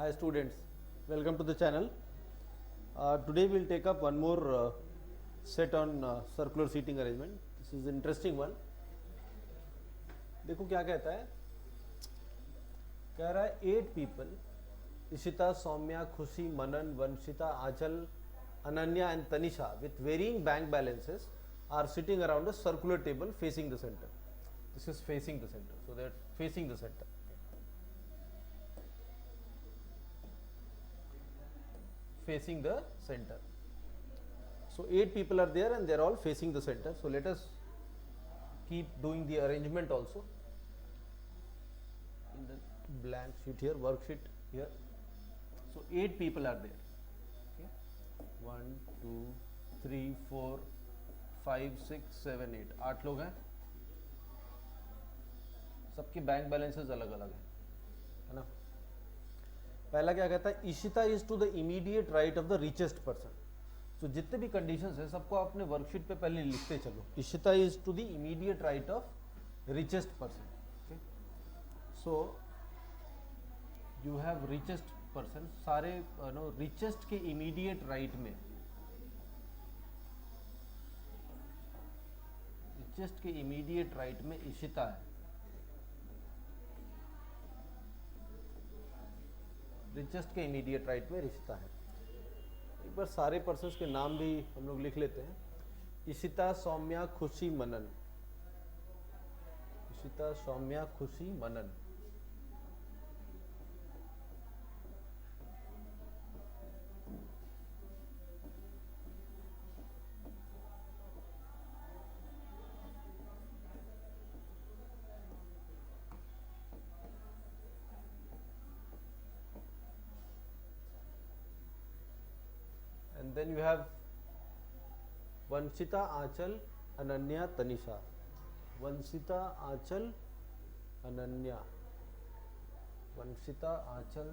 Hi students, welcome to the channel. Today we'll take up one more set on circular seating arrangement. This is an interesting one. देखो क्या कहता है, कह रहा है 8 people, Ishita, Saumya, खुशी, मनन, वंशिता, आंचल, Ananya and Tanisha with varying bank balances are sitting around a circular table facing the center. This is facing the center, so they're facing the center. Facing the center. So 8 people are there and they are all facing the center. So let us keep doing the arrangement also in the blank sheet here, worksheet here. So 8 people are there. Okay. 1, 2, 3, 4, 5, 6, 7, 8. 8 लोग हैं. सबके bank balances अलग अलग है ना. पहला क्या कहता है, Ishita is to the immediate right of the richest person. तो जितने भी कंडीशंस है सबको अपने वर्कशीट पे पहले लिखते चलो. Ishita is to the immediate right of richest person. So you have richest person. सारे नो रिचेस्ट के इमीडिएट राइट में, रिचेस्ट के इमीडिएट राइट में इशिता है. रिचेस्ट के इमीडिएट राइट में रिश्ता है. एक बार सारे पर्सन्स के नाम भी हम लोग लिख लेते हैं. इशिता, सौम्या, खुशी, मनन. इशिता, सौम्या, खुशी, मनन. And then you have Vanshita, Aanchal, Ananya, Tanisha. Vanshita, Aanchal, Ananya. Vanshita, Aanchal,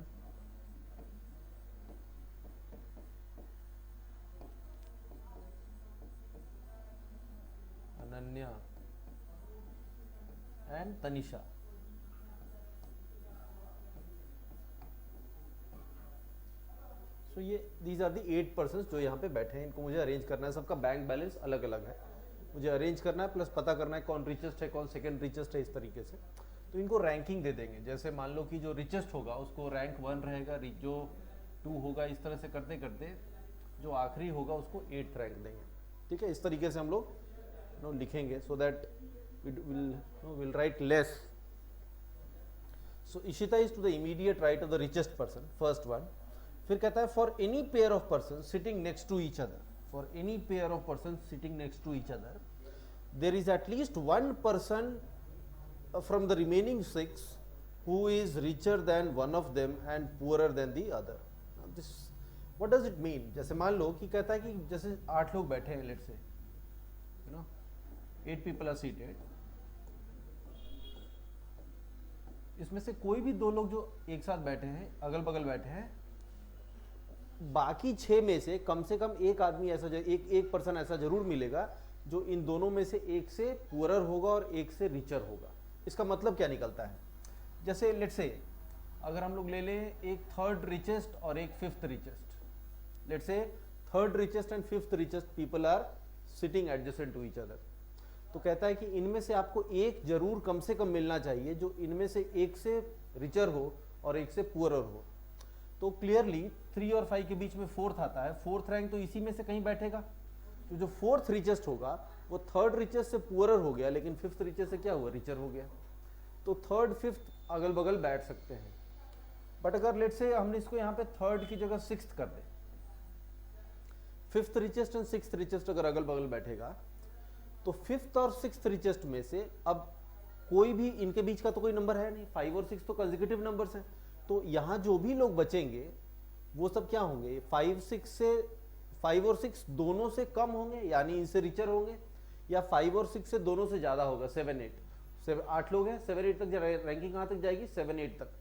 Ananya and Tanisha. सो ये दीज आर दी 8 पर्सन्स जो यहाँ पे बैठे हैं. इनको मुझे अरेंज करना है. सबका बैंक बैलेंस अलग अलग है. मुझे अरेंज करना है प्लस पता करना है कौन रिचेस्ट है कौन सेकंड रिचेस्ट है. इस तरीके से तो इनको रैंकिंग दे देंगे. जैसे मान लो कि जो रिचेस्ट होगा उसको रैंक 1 रहेगा, जो 2 होगा. इस तरह से करते करते जो आखिरी होगा उसको 8th रैंक देंगे. ठीक है, इस तरीके से हम लोग लिखेंगे so that will write less. So Ishita is to the immediate right of the richest person, first one. फिर कहता है for any pair of person sitting next to each other. For any pair of person sitting next to each other there is at least 1 person from the remaining 6 who is richer than one of them and poorer than the other. This what does it mean? जैसे मान लो कि कहता है कि जैसे 8 लोग बैठे हैं, let's say 8 people are seated. इसमें से कोई भी 2 लोग जो एक साथ बैठे हैं, अगल बगल बैठे हैं, बाकी 6 में से कम एक आदमी ऐसा एक पर्सन ऐसा जरूर मिलेगा जो इन दोनों में से एक से पुअरर होगा और एक से रिचर होगा. इसका मतलब क्या निकलता है, जैसे लेट्स से अगर हम लोग ले लें एक 3rd रिचेस्ट और एक 5th richest. Let's say 3rd richest and 5th richest people are sitting adjacent to each other. तो कहता है कि इनमें से आपको एक जरूर कम से कम मिलना चाहिए जो इनमें से एक से रिचर हो और एक से पुअरर हो. तो क्लियरली 3 और 5 के बीच में 4th आता है. 4th रैंक तो इसी में से कहीं बैठेगा. तो जो 4th रिचेस्ट होगा वो 3rd रिचेस्ट से पुअरर हो गया, लेकिन 5th रिचेस्ट से क्या हुआ, रिचर हो गया. तो 3rd 5th अगल बगल बैठ सकते हैं. बट अगर लेट से हमने इसको यहाँ पे 3rd की जगह 6th कर दे, 5th richest and 6th richest अगर अगल बगल बैठेगा तो 5th और 6th रिचेस्ट में से अब कोई भी इनके बीच का तो कोई नंबर है नहीं. 5 और 6 तो कंसेक्यूटिव नंबर्स हैं. तो यहाँ जो भी लोग बचेंगे वो सब क्या होंगे, 5 और 6 दोनों से कम होंगे यानी इनसे रिचर होंगे, या 5 और 6 से दोनों से ज्यादा होगा. 7 8 8 लोग हैं, 7 8 तक रैंकिंग कहाँ तक जाएगी, 7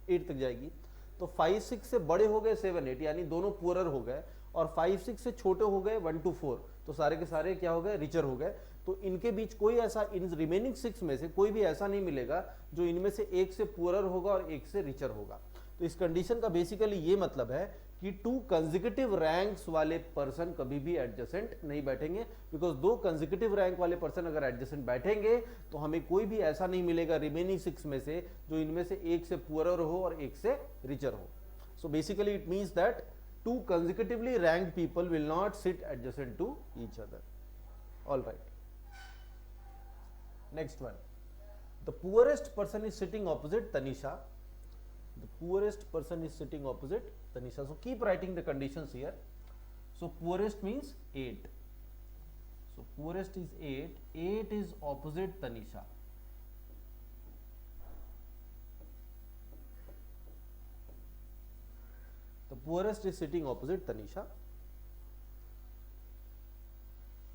8 तक जाएगी. तो 5 6 से बड़े हो गए 7 8 यानी दोनों पुअरर हो गए, और 5 6 से छोटे हो गए 1 to 4, तो सारे के सारे क्या हो गए, रिचर हो गए. तो इनके बीच कोई ऐसा, इन रिमेनिंग 6 में से कोई भी ऐसा नहीं मिलेगा जो इनमें से एक से पुअरर होगा और एक से रिचर होगा. तो इस कंडीशन का बेसिकली ये मतलब है कि टू कंसेक्यूटिव रैंक्स वाले पर्सन कभी भी एडजेसेंट नहीं बैठेंगे, बिकॉज दो कंसेक्यूटिव रैंक वाले पर्सन अगर एडजेसेंट बैठेंगे तो हमें कोई भी ऐसा नहीं मिलेगा रिमेनिंग 6 में से जो इनमें से एक से पुअरर हो और एक से रिचर हो. So basically it means that two consecutively ranked people will not sit adjacent to each other. All right. Next one. The poorest person is sitting opposite Tanisha. The poorest person is sitting opposite Tanisha. So keep writing the conditions here. So poorest means 8. So poorest is 8. 8 is opposite Tanisha. The poorest is sitting opposite Tanisha.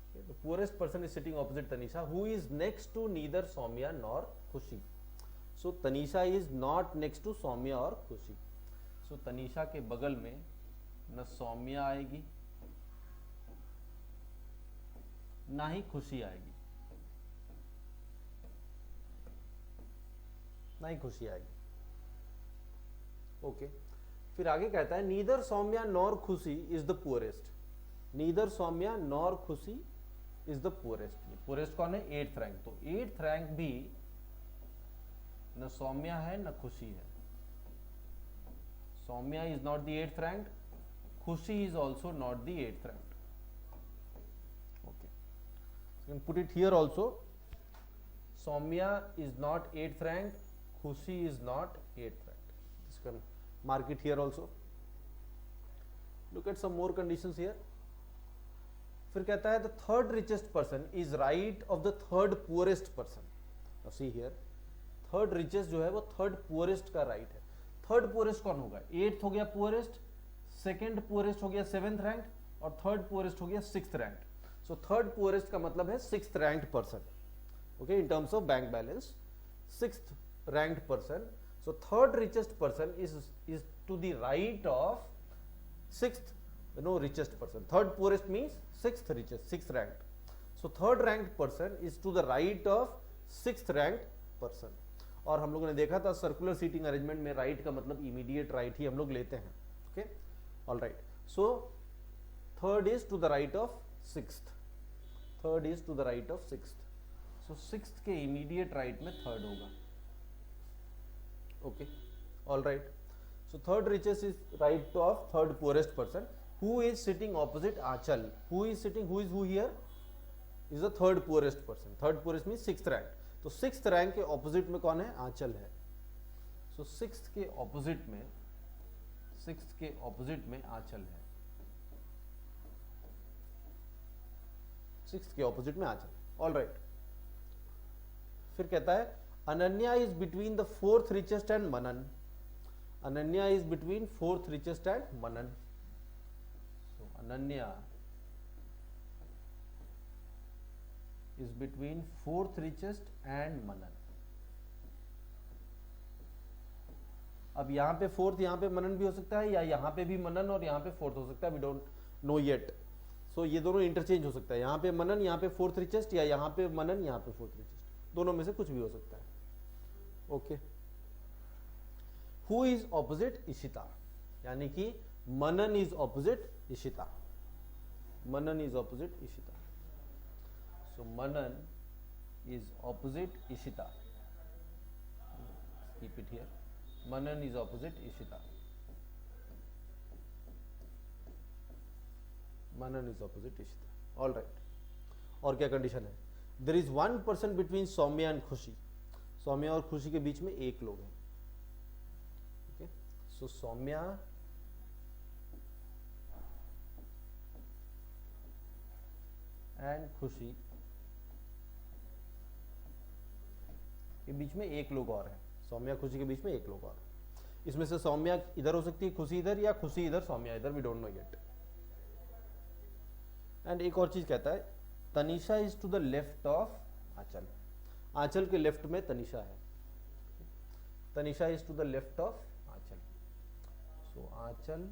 Okay, the poorest person is sitting opposite Tanisha, who is next to neither Soumya nor Khushi. So Tanisha is not next to Soumya or Khushi. So Tanisha के बगल में न सौम्या आएगी ना ही खुशी आएगी, ना ही खुशी आएगी. ओके फिर आगे कहता है neither Saumya nor Khushi is the poorest. Neither Saumya nor Khushi is the poorest. Poorest कौन है? 8th rank. तो 8th रैंक भी न सौम्या है न खुशी है. Saumya is not the 8th rank, Khushi is also not the 8th rank. Okay so you can put it here also. Soumya is not 8th rank, Khushi is not 8th rank. This can mark it here also. Look at some more conditions here. फिर कहता है the third richest person is right of the third poorest person. Now see here, third richest जो है वो third poorest का right है. third poorest कौन होगा? 8th हो गया poorest, second poorest हो गया 7th rank और third poorest हो गया 6th rank. So third poorest का मतलब है 6th ranked person. Okay, in terms of bank balance, 6th ranked person. So third richest person is to the right of 6th richest person. Third poorest means 6th richest, 6th ranked. So third ranked person is to the right of 6th ranked person. और हम लोगों ने देखा था circular seating arrangement में right का मतलब immediate right ही हम लोग लेते हैं. Okay all right. So third is to the right of 6th. Third is to the right of 6th. So 6th के इमीडिएट राइट में थर्ड होगा. Okay all right. So third richest is right of third poorest person. Who is sitting opposite Achal? Who is sitting? Who is who here? Is the third poorest person. Third poorest means 6th rank. तो 6th rank के opposite में कौन है? आंचल है. So 6th के opposite में, 6th के opposite में आंचल है. 6th के opposite में आंचल. All right. फिर कहता है Ananya is between the 4th richest and Manan. Ananya is between 4th richest and Manan. Ananya is between 4th richest and Manan. अब यहाँ पे 4th, यहाँ पे मनन भी हो सकता है, या यहाँ पे भी मनन और यहाँ पे 4th हो सकता है. We don't know yet. So ये दोनों इंटरचेंज हो सकता है. यहाँ पे मनन, यहाँ पे 4th richest, या यहाँ पे मनन, यहाँ पे 4th richest. दोनों में से कुछ भी हो सकता है. Okay. Who is opposite Ishita? यानी कि Manan is opposite Ishita. Manan is opposite Ishita. So Manan is opposite Ishita. Keep it here. Manan is opposite Ishita. Manan is opposite Ishita. All right. और क्या कंडीशन है? There is one person between Saumya and Khushi. Saumya और खुशी के बीच में एक लोग हैं. ओके. सो सौम्या एंड खुशी के बीच में एक लोग और है. सौम्या खुशी के बीच में एक लोग और. इसमें से सौम्या इधर हो सकती है, खुशी इधर, या खुशी इधर सौम्या इधर. We don't know yet. And एक और चीज कहता है Tanisha is to the left of Aanchal. Aanchal के लेफ्ट में तनिषा है. Tanisha is to the left of Aanchal. So Aanchal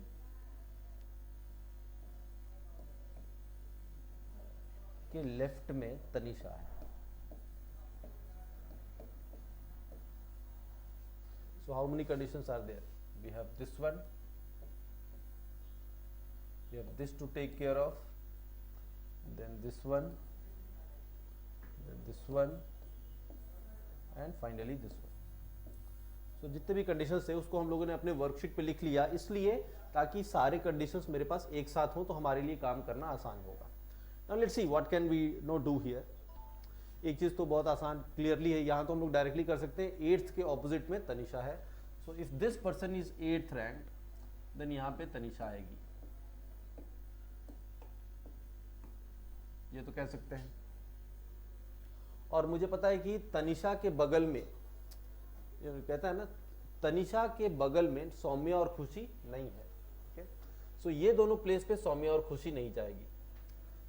के लेफ्ट में तनिषा है. So how many conditions are there? we have this one, we have this to take care of, then this one, then this one, and finally this one. So जितने भी conditions थे उसको हम लोगों ने अपने वर्कशीट पे लिख लिया, इसलिए ताकि सारे कंडीशंस मेरे पास एक साथ हों तो हमारे लिए काम करना आसान होगा. Now let's see what can we do here. एक चीज तो बहुत आसान क्लियरली है, यहाँ तो हम लोग डायरेक्टली कर सकते हैं. 8th के ऑपोजिट में तनिषा है, so if this person is 8th rank then यहाँ पे तनिषा आएगी, ये तो कह सकते हैं. और मुझे पता है कि तनिषा के बगल में, कहता है ना, तनिषा के बगल में सौम्या और खुशी नहीं है. ओके, सो ये दोनों प्लेस पे सौम्या और खुशी नहीं जाएगी.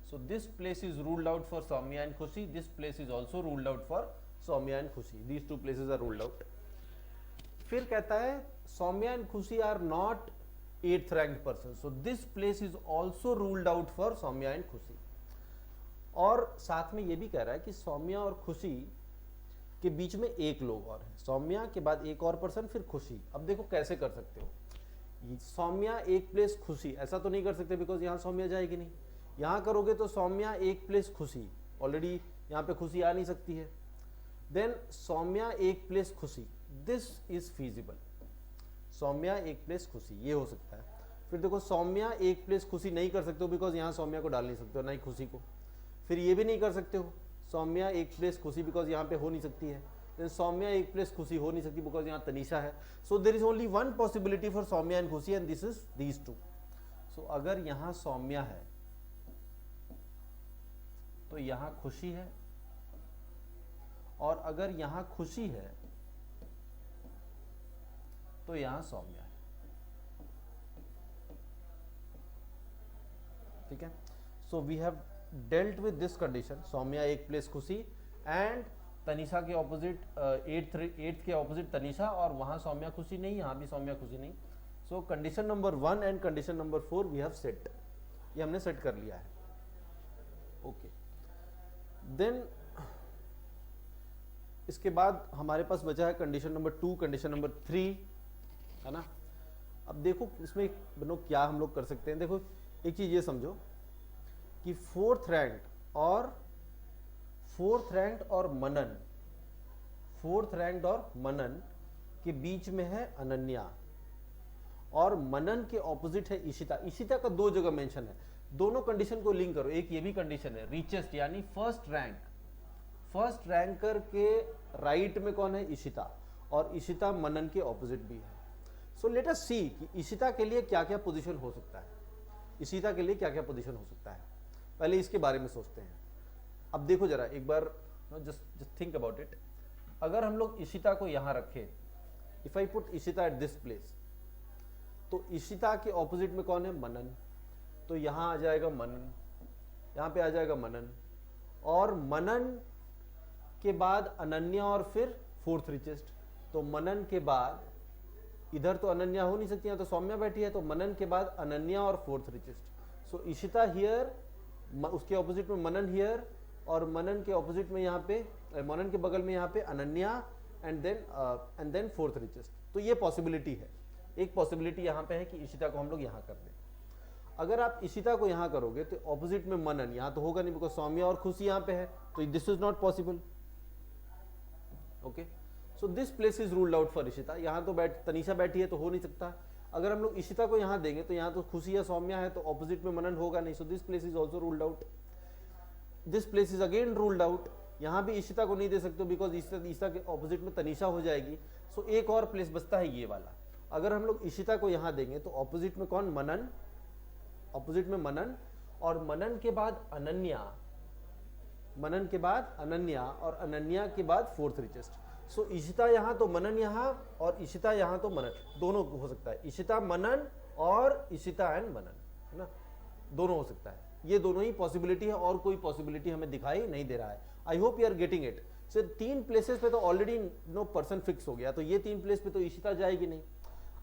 So this place is ruled out for Soumya and Khushi. This place is also ruled out for Soumya and Khushi. These two places are ruled out. फिर कहता है Soumya and Khushi are not 8th ranked person. So this place is also ruled out for Soumya and Khushi. और साथ में ये भी कह रहा है कि सौम्या और खुशी के बीच में एक लोग और है. सौम्या के बाद एक और पर्सन, फिर खुशी. अब देखो कैसे कर सकते हो. सौम्या एक प्लेस खुशी, ऐसा तो नहीं कर सकते बिकॉज यहाँ सौम्या जाएगी नहीं. यहाँ करोगे तो सौम्या एक प्लेस खुशी, ऑलरेडी यहाँ पे खुशी आ नहीं सकती है. देन सौम्या एक प्लेस खुशी, दिस इज फीजिबल. सौम्या एक प्लेस खुशी, ये हो सकता है. फिर देखो सौम्या एक प्लेस खुशी नहीं कर सकते हो बिकॉज यहाँ सौम्या को डाल नहीं सकते हो, ना ही खुशी को. फिर ये भी नहीं कर सकते हो सौम्या एक प्लेस खुशी बिकॉज यहाँ पे हो नहीं सकती है. देन सौम्या एक प्लेस खुशी हो नहीं सकती बिकॉज यहाँ तनिषा है. So there is only one possibility for Saumya and Khushi and this is these two. So अगर यहाँ सौम्या है तो यहां खुशी है, और अगर यहां खुशी है तो यहां सौम्या है. ठीक है. So we have dealt with this condition, Saumya एक प्लेस खुशी एंड तनिषा के ऑपोजिट 8th के ऑपोजिट तनिषा, और वहां सौम्या खुशी नहीं, यहां भी सौम्या खुशी नहीं. So condition number 1 and condition number 4 we have set, ये हमने सेट कर लिया है. ओके, देन इसके बाद हमारे पास बचा है कंडीशन नंबर 2, कंडीशन नंबर 3, है ना. अब देखो इसमें बनो क्या हम लोग कर सकते हैं. देखो एक चीज ये समझो कि 4th रैंक और मनन, 4th रैंक और मनन के बीच में है अनन्या, और मनन के ऑपोजिट है इशिता. इशिता का 2 जगह मेंशन है. दोनों कंडीशन को लिंक करो. एक ये भी कंडीशन है, रिचेस्ट यानी फर्स्ट रैंकर के राइट में कौन है, इशिता, और इशिता मनन के ऑपोजिट भी है. सो लेट अस सी कि इशिता के लिए क्या क्या पोजीशन हो सकता है. इशिता के लिए क्या क्या पोजीशन हो सकता है, पहले इसके बारे में सोचते हैं. अब देखो जरा एक बार, जस्ट थिंक अबाउट इट. अगर हम लोग इशिता को यहां रखें, if I put Ishita at this place, तो इशिता के ऑपोजिट में कौन है, मनन. तो यहां आ जाएगा मनन, यहां पे आ जाएगा मनन, और मनन के बाद अनन्या, और फिर 4th रिचेस्ट. तो मनन के बाद इधर तो अनन्या हो नहीं सकती है, तो सौम्या बैठी है, तो मनन के बाद अनन्या और 4th richest. So Ishita here, उसके ऑपोजिट में मनन हियर, और मनन के ऑपोजिट में यहाँ पे, मनन के बगल में यहाँ पे Ananya, and then 4th richest. तो ये पॉसिबिलिटी है. एक पॉसिबिलिटी यहाँ पे है कि इशिता को हम लोग यहाँ कर दें. अगर आप इशिता को यहां करोगे तो ऑपोजिट में मनन, यहां तो होगा नहीं बिकॉज सौम्या और खुशी यहां पे है, तो this is not possible. Okay, so this place is ruled out for Ishita. यहां तो तनिषा बैठी है तो हो नहीं सकता. अगर हम लोग इशिता को यहां देंगे तो यहां तो खुशी या सौम्या है, तो ऑपोजिट में मनन होगा नहीं. So this place is also ruled out. This place is again ruled out. यहां भी इशिता को नहीं दे सकते बिकॉज इशिता के ऑपोजिट में तनिषा हो जाएगी. सो एक और प्लेस बचता है ये वाला. अगर हम लोग इशिता को यहां देंगे तो ऑपोजिट में कौन, मनन, ऑपोजिट में मनन, और मनन के बाद अनन्या, मनन के बाद अनन्या, और अनन्या के बाद 4th रिचेस्ट. सो इशिता यहां तो मनन यहां, और इशिता यहां तो मनन, दोनों हो सकता है. इशिता मनन और इशिता एंड मनन, है ना, दोनों हो सकता है. ये दोनों ही पॉसिबिलिटी है, और कोई पॉसिबिलिटी हमें दिखाई नहीं दे रहा है. I hope you are getting it. So 3 places पे तो ऑलरेडी नो पर्सन फिक्स हो गया, तो ये 3 प्लेस पे तो इशिता जाएगी नहीं.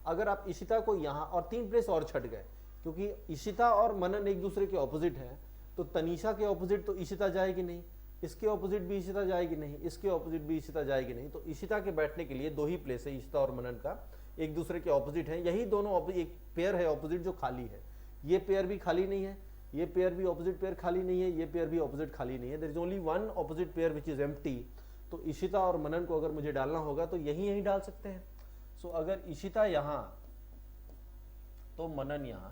अगर आप इशिता को यहां, और 3 प्लेस और छट गए क्योंकि इशिता और मनन एक दूसरे के ऑपोजिट हैं, तो तनिषा के ऑपोजिट तो इशिता जाएगी नहीं, इसके ऑपोजिट भी इशिता जाएगी नहीं, इसके ऑपोजिट भी इशिता जाएगी नहीं. तो इशिता के बैठने के लिए 2 ही प्लेस है इशिता और मनन का. एक दूसरे के ऑपोजिट हैं, यही दोनों एक पेयर है ऑपोजिट जो खाली है, ये पेयर भी खाली नहीं है, ये पेयर भी ऑपोजिट पेयर खाली नहीं है, ये पेयर भी ऑपोजिट खाली नहीं है, there is only one opposite pair which is empty. तो इशिता और मनन को अगर मुझे डालना होगा तो यही डाल सकते हैं। सो अगर इशिता यहां तो मनन यहां,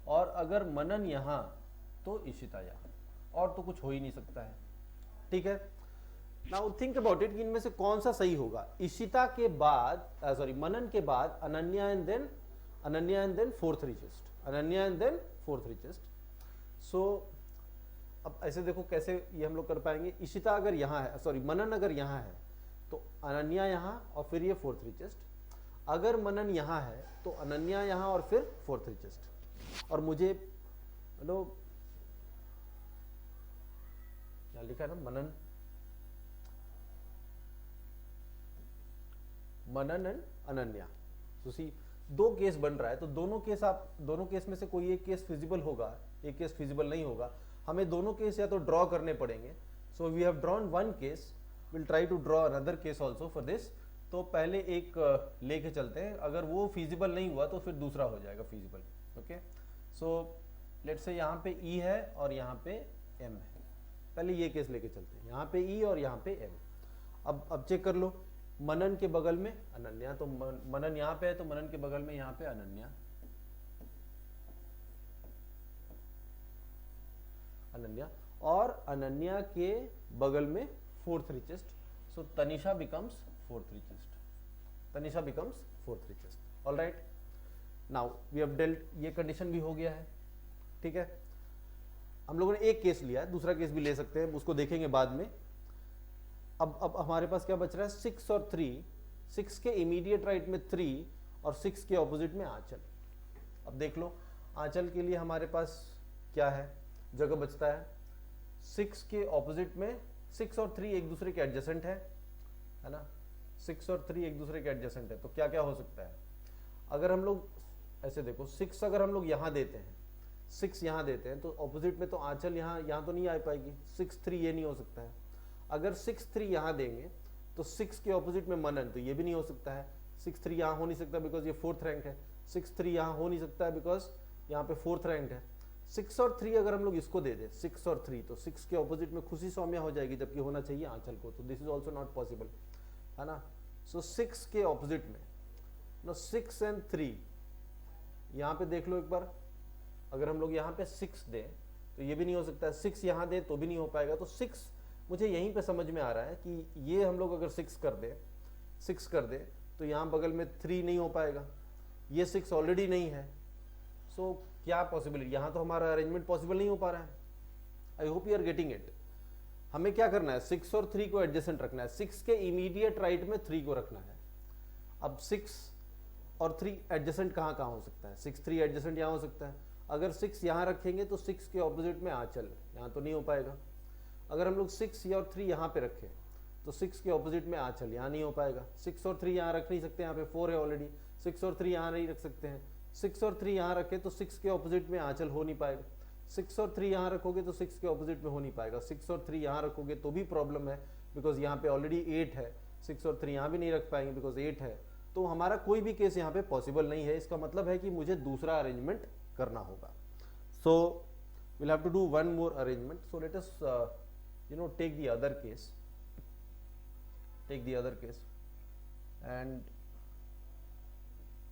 और अगर मनन यहां तो इशिता यहां, और तो कुछ हो ही नहीं सकता है। ठीक है, नाउ थिंक अबाउट इट, इनमें से कौन सा सही होगा? इशिता के बाद मनन के बाद Ananya and then fourth richest, Ananya and then fourth richest. So अब ऐसे देखो कैसे ये हम लोग कर पाएंगे। इशिता अगर यहाँ है, मनन अगर यहाँ है तो अनन्या यहाँ और फिर ये फोर्थ रिचेस्ट। अगर मनन यहाँ है तो अनन्या यहाँ और फिर फोर्थ रिचेस्ट। और मुझे लो क्या लिखा है ना, मनन एंड अनन्या। तो सी दो केस बन रहा है, तो दोनों केस में से कोई एक केस फिजिबल होगा, एक केस फिजिबल नहीं होगा। हमें दोनों केस या तो ड्रॉ करने पड़ेंगे। So we have drawn one case, will try to draw another case also for this. तो पहले एक लेके चलते हैं, अगर वो फिजिबल नहीं हुआ तो फिर दूसरा हो जाएगा feasible. Okay, so let's say यहाँ पे ई है और यहाँ पे एम है। पहले ये केस लेके चलते हैं, यहाँ पे ई और यहाँ पे एम। अब चेक कर लो, मनन के बगल में अनन्या, तो मनन यहाँ पे है तो मनन के बगल में यहाँ पे अनन्या, और अनन्या के बगल में fourth richest. So Tanisha becomes fourth richest, Tanisha becomes fourth richest. All right, now we have dealt, ये कंडीशन भी हो गया है। ठीक है, हम लोगों ने एक केस लिया है, दूसरा केस भी ले सकते हैं, उसको देखेंगे बाद में। अब हमारे पास क्या बच रहा है, 6 और 3, 6 के इमीडिएट राइट में 3 और 6 के ऑपोजिट में आंचल। अब देख लो आंचल के लिए हमारे पास क्या है, जगह बचता है। 6 के ऑपोजिट में 6 और 3 एक दूसरे के एडजेसेंट है ना, 6 और 3 एक दूसरे के एडजेसेंट है। तो क्या क्या हो सकता है, अगर हम लोग ऐसे देखो, 6 अगर हम लोग यहाँ देते हैं, 6 यहाँ देते हैं तो ऑपोजिट में तो आंचल यहाँ तो नहीं आ पाएगी, 6 3 ये नहीं हो सकता है। अगर 6 3 यहाँ देंगे तो 6 के ऑपोजिट में मनन, तो ये भी नहीं हो सकता है। 6 3 यहाँ हो नहीं सकता बिकॉज ये फोर्थ रैंक है। 6 3 यहाँ हो नहीं सकता है बिकॉज यहाँ पे फोर्थ रैंक है। 6 और 3 अगर हम लोग इसको दे दें, 6 और 3, तो 6 के ऑपोजिट में खुशी सौम्या हो जाएगी, जबकि होना चाहिए आंचल को। तो this is also not possible, है ना। सो 6 के ऑपोजिट में नो 6 एंड 3, यहाँ पे देख लो एक बार, अगर हम लोग यहाँ पे 6 दें तो ये भी नहीं हो सकता है, 6 यहाँ दे तो भी नहीं हो पाएगा। तो 6 मुझे यहीं पे समझ में आ रहा है कि ये हम लोग अगर 6 कर दे तो यहाँ बगल में 3 नहीं हो पाएगा, ये 6 ऑलरेडी नहीं है। सो क्या पॉसिबिलिटी, यहाँ तो हमारा अरेंजमेंट पॉसिबल नहीं हो पा रहा है। I hope you are getting it. हमें क्या करना है, 6 और 3 को एडजेसेंट रखना है, 6 के इमीडिएट राइट में 3 को रखना है। अब 6 और 3 एडजेसेंट कहाँ कहाँ हो सकता है, 6 3 एडजेसेंट यहाँ हो सकता है। अगर 6 यहाँ रखेंगे तो 6 के ऑपोजिट में आंचल, यहाँ तो नहीं हो पाएगा। अगर हम लोग 6 और 3 यहाँ पे रखें तो 6 के ऑपोजिट में आंचल, यहाँ नहीं हो पाएगा। 6 और 3 यहाँ रख नहीं सकते, यहाँ पे 4 है ऑलरेडी। 6 और 3 यहाँ नहीं रख सकते हैं। 6 और 3 यहाँ रखें तो 6 के ऑपोजिट में आंचल हो नहीं पाएगा। 6 और 3 यहाँ रखोगे तो 6 के ऑपोजिट में हो नहीं पाएगा। 6 और 3 यहाँ रखोगे तो भी प्रॉब्लम है बिकॉज यहाँ पे ऑलरेडी 8 है। 6 और 3 यहाँ भी नहीं रख पाएंगे बिकॉज 8 है। तो हमारा कोई भी केस यहाँ पे पॉसिबल नहीं है। इसका मतलब है कि मुझे दूसरा अरेंजमेंट करना होगा। सो we'll have to do one more arrangement. So let us take the other case, and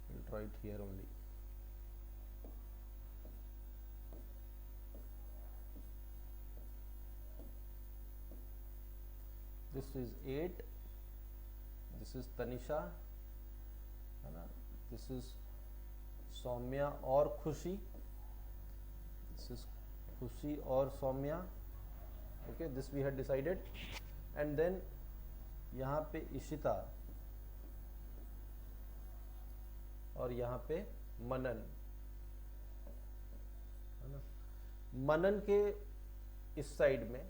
we'll try it here only. This is 8, this is Tanisha, है ना, this is सौम्या और खुशी, this is खुशी और Saumya. Okay, this we had decided. And then यहाँ पे इशिता और यहाँ पे मनन, है ना। मनन के इस साइड में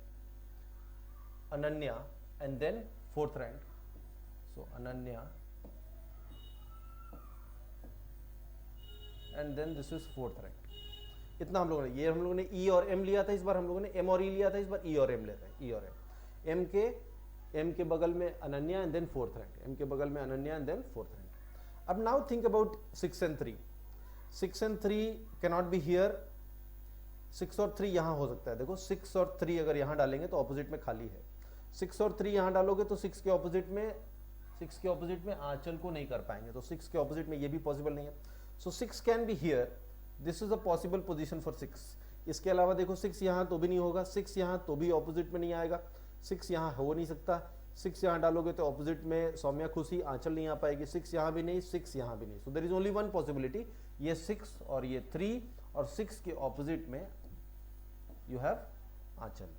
Ananya and then fourth rank. So Ananya and then this is fourth rank. इतना हम लोगों ने ई और एम लिया था, इस बार हम लोगों ने एम और ई लिया था, इस बार ई और एम लेते हैं। ई और एम के बगल में Ananya and then fourth rank, M के बगल में Ananya and then fourth rank. अब now think about 6 and 3. 6 and 3 cannot be here. 6 और 3 यहां हो सकता है. देखो 6 और 3 अगर यहां डालेंगे तो ऑपोजिट में खाली है. 6 और 3 यहां डालोगे तो 6 के ऑपोजिट में आंचल को नहीं कर पाएंगे, तो 6 के ऑपोजिट में ये भी पॉसिबल नहीं है. सो 6 can be here. This is a possible position for 6. इसके अलावा देखो 6 यहां तो भी नहीं होगा, 6 यहां तो भी ऑपोजिट में नहीं आएगा, 6 यहां हो नहीं सकता. 6 यहां डालोगे तो ऑपोजिट में सौम्या खुशी आंचल नहीं आ पाएगी. 6 यहां भी नहीं, 6 यहां भी नहीं. So there is only one possibility. ये 6 और ये 3 और 6 के ऑपोजिट में you have Anchal.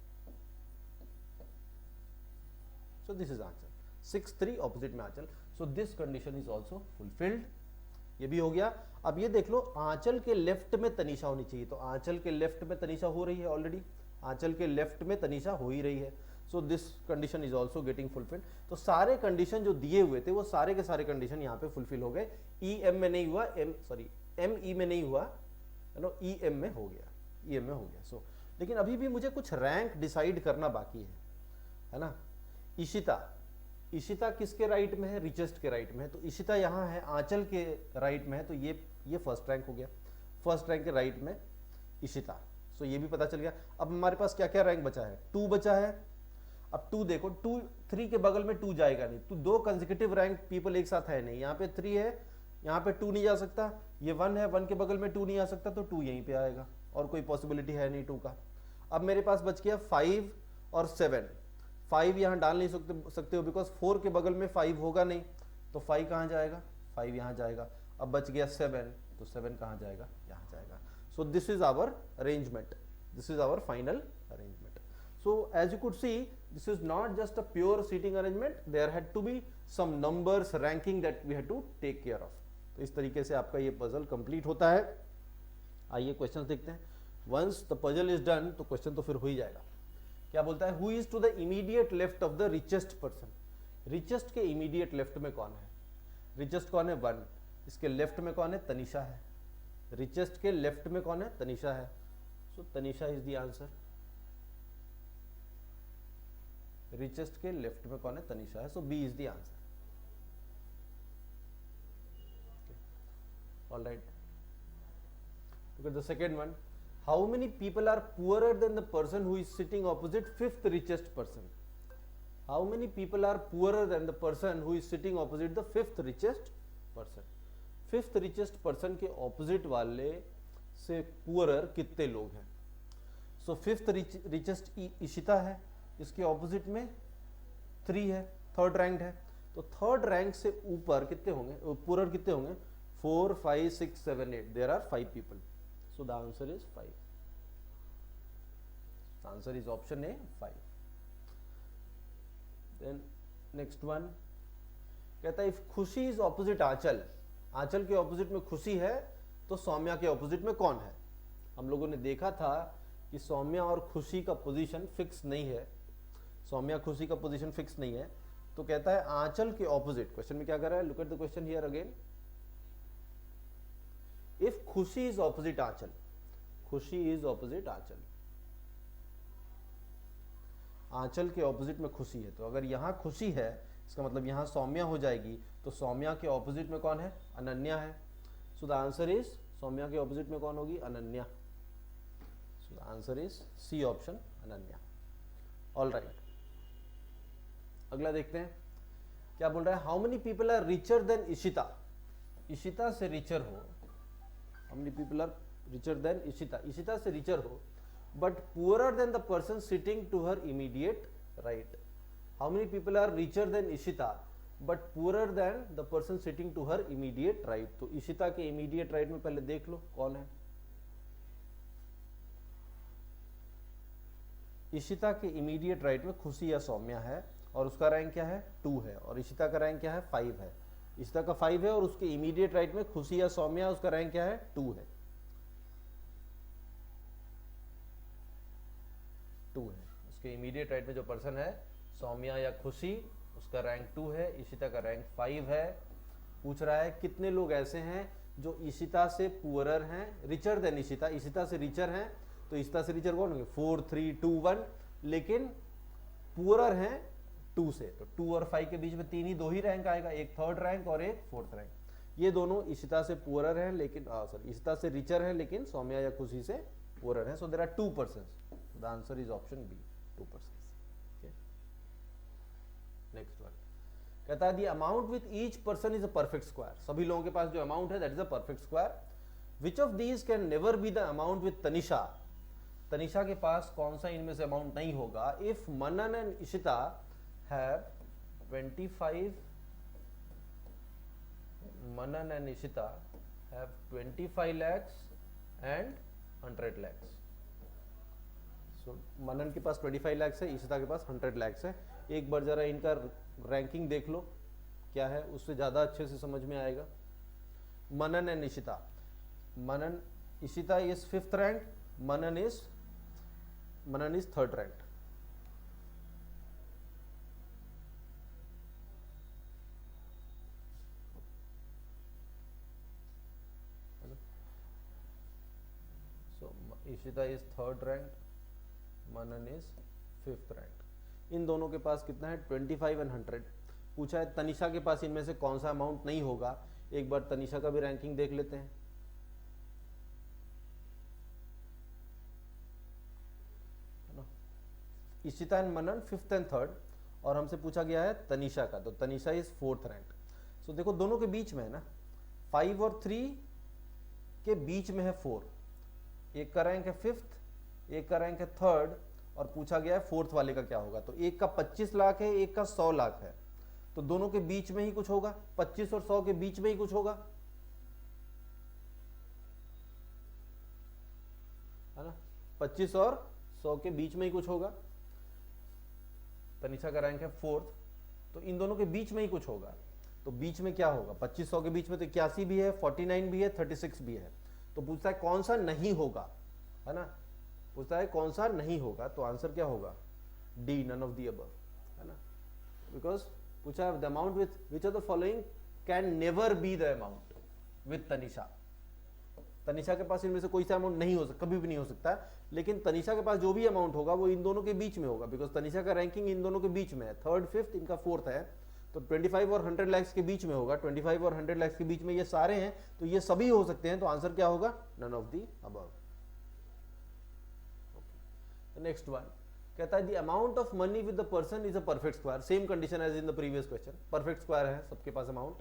So this is Anchal. 6 3 opposite में Anchal. So this condition is also fulfilled. ये भी हो गया. अब ये देख लो आंचल के लेफ्ट में तनीषा होनी चाहिए, तो आंचल के लेफ्ट में तनीषा हो रही है ऑलरेडी. आंचल के लेफ्ट में तनीषा हो ही रही है. So this condition is also getting fulfilled. तो सारे कंडीशन जो दिए हुए थे वो सारे के सारे कंडीशन यहाँ पे फुलफिल हो गए. ई एम में नहीं हुआ, एम ई में नहीं हुआ, ई एम में हो गया, ई एम में हो गया. सो लेकिन अभी भी मुझे कुछ रैंक डिसाइड करना बाकी है ना. इशिता किसके राइट में है? रिचेस्ट के राइट में है. तो इशिता यहाँ है, आंचल के राइट में है, तो ये फर्स्ट रैंक हो गया. फर्स्ट रैंक के राइट में इशिता. सो ये भी पता चल गया. अब हमारे पास क्या क्या रैंक बचा है? 2 बचा है. अब 2 देखो, 2 3 के बगल में 2 जाएगा नहीं, तो 2 कंसेक्यूटिव रैंक पीपल एक साथ है नहीं. यहाँ पे 3 है, यहाँ पे 2 नहीं जा सकता. ये 1 है, 1 के बगल में 2 नहीं आ सकता, तो 2 यहीं पे आएगा और कोई पॉसिबिलिटी है नहीं 2 का. अब मेरे पास बच गया 5 और 7. 5 यहाँ डाल नहीं सकते हो बिकॉज 4 के बगल में 5 होगा नहीं, तो 5 कहाँ जाएगा? 5 यहाँ जाएगा. अब बच गया 7, तो 7 कहाँ जाएगा? यहाँ जाएगा. So this is our arrangement. This is our final arrangement. So as you could see, this is not just a pure seating arrangement. There had to be some numbers ranking that we had to take care of. तो इस तरीके से आपका ये puzzle complete होता है. आइए question देखते हैं. Once the puzzle is done तो क्वेश्चन तो फिर हो ही जाएगा. क्या बोलता है? Who is to the immediate left of the richest person. Richest के इमीडिएट लेफ्ट में कौन है? रिचेस्ट कौन है? 1. इसके लेफ्ट में कौन है? तनीषा है. रिचेस्ट के लेफ्ट में कौन है? तनीषा है. So Tanisha is the answer. Richest के लेफ्ट में कौन है? तनीषा है. So B is the answer. All right. Look at the second one. How many people are poorer than the person who is sitting opposite fifth richest person? How many people are poorer than the person who is sitting opposite the fifth richest person? Fifth richest person के opposite वाले से poorer कितने लोग हैं? So fifth richest Ishita है, इसके opposite में 3 है, थर्ड रैंक है. तो थर्ड रैंक से ऊपर कितने होंगे? poorer कितने होंगे? 4 5 6 7 8. There are 5 people. So the answer is 5. The answer is option A, 5. Then next one कहता है if खुशी is opposite आंचल, आंचल के ऑपोजिट में खुशी है, तो सौम्या के ऑपोजिट में कौन है? हम लोगों ने देखा था कि सौम्या और खुशी का पोजीशन फिक्स नहीं है. सौम्या खुशी का पोजीशन फिक्स नहीं है. तो कहता है आंचल के ऑपोजिट. क्वेश्चन में क्या कर रहा है? Look at the question here again. If खुशी is opposite आंचल, खुशी is opposite आंचल, आंचल के ऑपोजिट में खुशी है, तो अगर यहां खुशी है इसका मतलब यहां सौम्या हो जाएगी. तो सौम्या के ऑपोजिट में कौन है? अनन्या है. So the answer is, Saumya के ऑपोजिट में कौन होगी? Ananya. So the answer is C option, Ananya. All right. अगला देखते हैं क्या बोल रहा है. How many people are richer than Ishita. Ishita से रिचर हो. How many people are richer than Ishita? Ishita से richer हो, but poorer than the person sitting to her immediate right. How many people are richer than Ishita, but poorer than the person sitting to her immediate right? तो इशिता के immediate right में पहले देख लो कौन है. इशिता के immediate right में खुशी या सौम्या है और उसका रैंक क्या है? 2 है. और इशिता का रैंक क्या है? 5 है. इशिता का 5 है और उसके इमीडिएट राइट में खुशी या सौम्या, उसका रैंक क्या है? 2 है. 2 है. उसके इमीडिएट राइट में जो पर्सन है सौम्या या खुशी, उसका रैंक 2 है. इशिता का रैंक 5 है. पूछ रहा है कितने लोग ऐसे हैं जो इशिता से पुअरर हैं, रिचर देन इशिता. इशिता से रिचर हैं, तो इशिता से रिचर कौन होंगे? 4 3 2 1. लेकिन पुअरर हैं 2 से, तो 2 और 5 के बीच में 2 ही रैंक आएगा, एक थर्ड रैंक और एक फोर्थ रैंक. ये दोनों इशिता से पुअरर है, लेकिन सॉरी इशिता से रिचर है, लेकिन सौम्या या खुशी से पुअरर है। So there are 2 persons, the answer is option B, 2 persons. Next one कहता है the amount with each person is a perfect square. सभी लोगों के पास जो अमाउंट है that is a perfect square. Which of these can never be the amount with Tanisha. Tanisha के पास कौन सा इनमें से अमाउंट नहीं होगा। If Manan and Ishita have 25, Manan and Ishita have 25 lakhs and 100 lakhs। सो मनन के पास 25 lakhs है, इशिता के पास 100 lakhs है। एक बार जरा इनका रैंकिंग देख लो क्या है, उससे ज़्यादा अच्छे से समझ में आएगा। Manan and Ishita, Manan Ishita is 5th rank, Manan is 3rd rank. So Ishita is 3rd rank, Manan is 5th rank. इन दोनों के पास कितना है 25 एंड 100। पूछा है तनिषा के पास इनमें से कौन सा अमाउंट नहीं होगा। एक बार तनिषा का भी रैंकिंग देख लेते हैं। Ishita and Manan 5th and 3rd, और हमसे पूछा गया है तनिषा का, तो तनिषा इज 4th रैंक। सो देखो दोनों के बीच में है ना, 5 और 3 के बीच में है 4। एक का रैंक है 5th, एक का रैंक है 3rd, और पूछा गया है 4th वाले का क्या होगा। तो एक का 25 लाख है, एक का 100 लाख है, तो दोनों के बीच में ही कुछ होगा। 25 और 100 के बीच में ही कुछ होगा, है ना। 25 और 100 के बीच में ही कुछ होगा। तनिषा का रैंक है 4th, तो इन दोनों के बीच में ही कुछ होगा। तो बीच में क्या होगा, 25-100 के बीच में तो 81 भी है, 49 भी है, 36 भी है। तो पूछता है कौन सा नहीं होगा, है ना। पूछता है कौन सा नहीं होगा, तो आंसर क्या होगा, D, none of the above, है ना। बिकॉज पूछा है the amount with which of the following can never be the amount with Tanisha. Tanisha के पास इनमें से कोई सा अमाउंट नहीं हो सकता, कभी भी नहीं हो सकता है। लेकिन तनिषा के पास जो भी अमाउंट होगा वो इन दोनों के बीच में होगा, बिकॉज तनिषा का रैंकिंग इन दोनों के बीच में है। 3rd 5th, इनका 4th है, तो 25 और 100 lakhs के बीच में होगा। 25 और 100 lakhs के बीच में ये सारे हैं, तो ये सभी हो सकते हैं। तो आंसर क्या होगा, none of the above. Next one कहता है the amount of money with the person is a perfect square. Same condition as in the previous question, perfect square है सबके पास amount.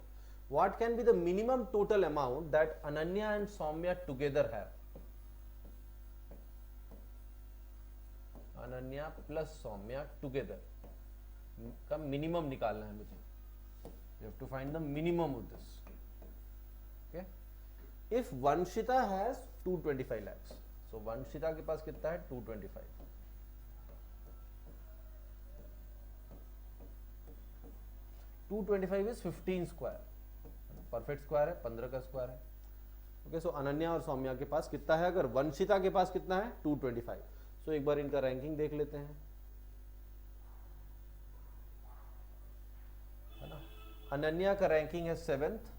What can be the minimum total amount that Ananya and Saumya together have. Ananya plus Saumya together का minimum निकालना है मुझे। You have to find the minimum of this. Okay, if Vanshita has 225 lakhs, सो वंशिता के पास कितना है 225। 225 इज 15 स्क्वायर, परफेक्ट स्क्वायर है, 15 का square है। ओके, सो अनन्या और सौम्या के पास कितना है, अगर वंशिता के पास कितना है 225। सो एक बार इनका रैंकिंग देख लेते हैं, है ना। अनन्या का रैंकिंग है 7th,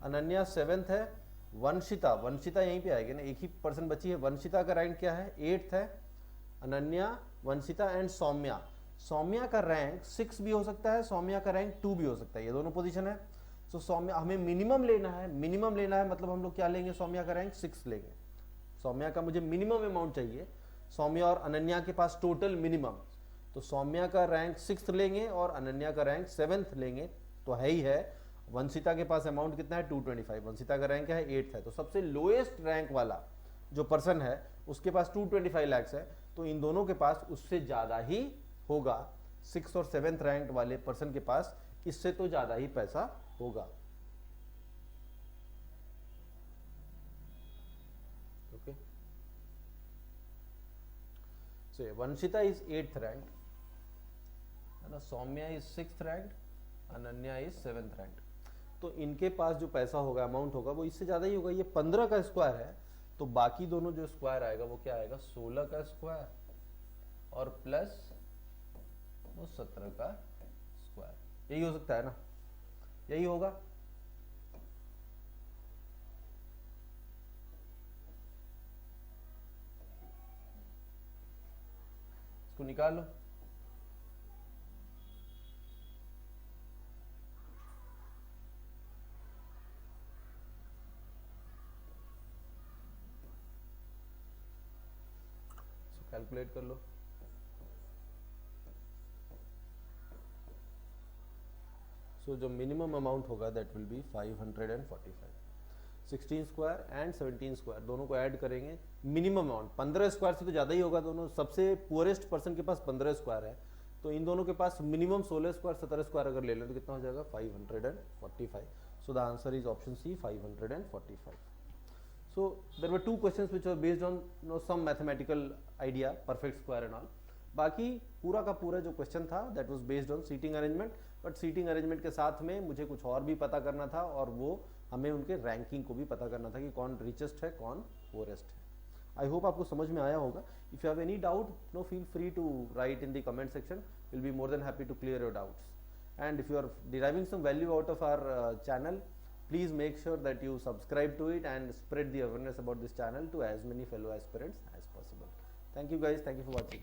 अनन्या 7th है। वंशिता, वंशिता यहीं पे आएगी ना, एक ही पर्सन बची है। वंशिता का रैंक क्या है 8th है। अनन्या, वंशिता एंड सौम्या, सौम्या का रैंक 6 भी हो सकता है, सौम्या का रैंक 2 भी हो सकता है, ये दोनों पोजीशन है। सो सौम्या, हमें मिनिमम लेना है, मिनिमम लेना है मतलब हम लोग क्या लेंगे, सौम्या का रैंक 6 लेंगे। सौम्या का मुझे मिनिमम अमाउंट चाहिए। सौम्या और अनन्या के पास टोटल मिनिमम, तो सौम्या का रैंक 6th लेंगे और अनन्या का रैंक 7th लेंगे, तो है ही है। वंशिता के पास अमाउंट कितना है 225, वंशिता का रैंक है 8th है, तो सबसे लोएस्ट रैंक वाला जो पर्सन है उसके पास 225 lakhs है, तो इन दोनों के पास उससे ज़्यादा ही होगा। 6th और 7th रैंक वाले पर्सन के पास इससे तो ज़्यादा ही पैसा होगा। Okay, so Vanshita is 8th rank, है ना, Saumya is 6th rank, Ananya is 7th rank. तो इनके पास जो पैसा होगा, अमाउंट होगा, वो इससे ज़्यादा ही होगा। ये 15 का स्क्वायर है, तो बाकी दोनों जो स्क्वायर आएगा वो क्या आएगा, 16 का स्क्वायर और प्लस वो 17 का स्क्वायर। यही हो सकता है ना, यही होगा। इसको निकाल लो। कैलकुलेट कर लो। सो जो मिनिमम अमाउंट होगा that will be 545। 16 square and 17 square दोनों को ऐड करेंगे, मिनिमम अमाउंट 15 स्क्वायर से तो ज़्यादा ही होगा, दोनों सबसे पुअरेस्ट पर्सन के पास 15 स्क्वायर है, तो इन दोनों के पास मिनिमम 16 स्क्वायर 17 स्क्वायर अगर ले लें तो कितना हो जाएगा 545। So the answer is option C 545। So there were two questions which were based on some mathematical idea, perfect square and all. बाकी पूरा का पूरा जो क्वेश्चन था that was based on seating arrangement, but seating arrangement के साथ में मुझे कुछ और भी पता करना था, और वो हमें उनके रैंकिंग को भी पता करना था कि कौन रिचेस्ट है कौन पुअरेस्ट है। आई होप आपको समझ में आया होगा। If you have any doubt no feel free to write in the comment section, will be more than happy to clear your doubts. And if you are deriving some value out of our channel, please make sure that you subscribe to it and spread the awareness about this channel to as many fellow aspirants as possible. Thank you guys, thank you for watching.